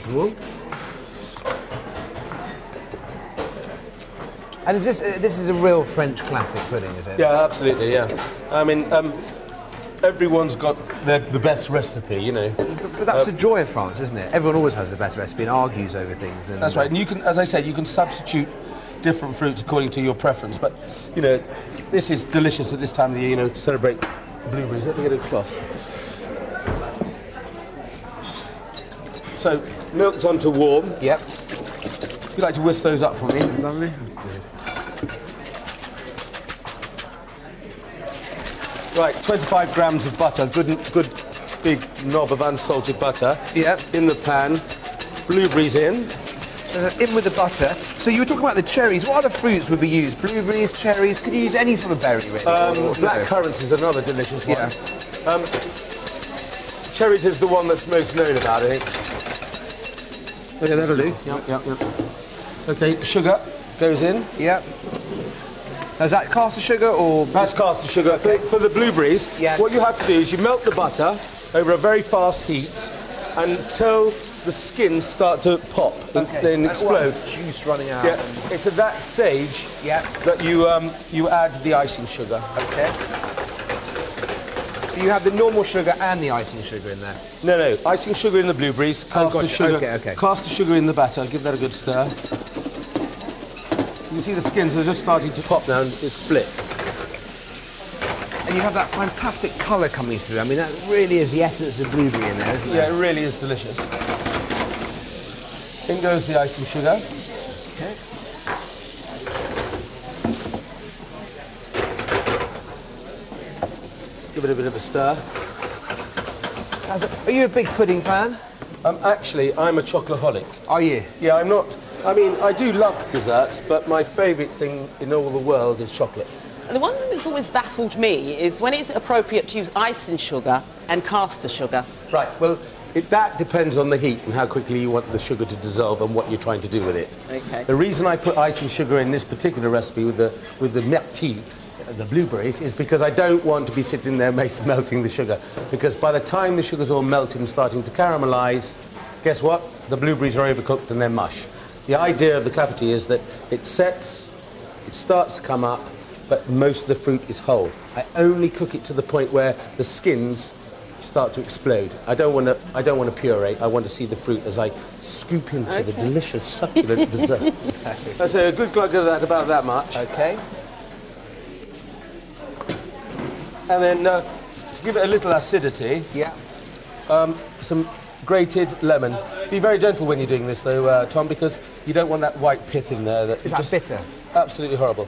nice and warm. And is this is a real French classic pudding, is it? Yeah, absolutely, yeah. I mean, everyone's got the best recipe, you know. But that's the joy of France, isn't it? Everyone always has the best recipe and argues over things. And that's right, and you can, as I said, you can substitute different fruits according to your preference, but, you know, this is delicious at this time of the year, you know, to celebrate blueberries. Let me get a cloth. So, milk's on to warm. Yep. If you'd like to whisk those up for me. Lovely. Right, 25 grams of butter, good big knob of unsalted butter. Yep. In the pan, blueberries in. In with the butter. So you were talking about the cherries. What other fruits would be used? Blueberries, cherries? Could you use any sort of berry, really? Black currants is another delicious one. Yeah. Cherries is the one that's most known about, I think. Okay, that'll do. Yep. Okay, sugar goes in. Yep. Now, is that caster sugar or...? That's caster sugar. Okay. For the blueberries, what you have to do is you melt the butter over a very fast heat until the skins start to pop and then explode. Juice running out. Yeah. It's at that stage that you add the icing sugar. Okay. So you have the normal sugar and the icing sugar in there? No. Icing sugar in the blueberries, caster sugar, caster sugar in the batter. Give that a good stir. You can see the skins are just starting to pop now and it's split. And you have that fantastic colour coming through. I mean, that really is the essence of blueberry in there, isn't it? Yeah, it really is delicious. In goes the icing sugar. Okay. Give it a bit of a stir. Are you a big pudding fan? Actually, I'm a chocoholic. Are you? Yeah, I'm not. I mean, I do love desserts, but my favourite thing in all the world is chocolate. And the one thing that's always baffled me is when it's appropriate to use icing sugar and caster sugar. Right, well, that depends on the heat and how quickly you want the sugar to dissolve and what you're trying to do with it. Okay. The reason I put icing sugar in this particular recipe with the milk tea, the blueberries, is because I don't want to be sitting there melting the sugar. Because by the time the sugar's all melted and starting to caramelise, guess what? The blueberries are overcooked and they're mush. The idea of the Clafoutis is that it sets, it starts to come up, but most of the fruit is whole. I only cook it to the point where the skins start to explode. I don't want to puree. I want to see the fruit as I scoop into the delicious, succulent dessert. That's a good glug of that, about that much. Okay. And then to give it a little acidity, some grated lemon. Be very gentle when you're doing this, though, Tom, because you don't want that white pith in there. Is that bitter? Absolutely horrible.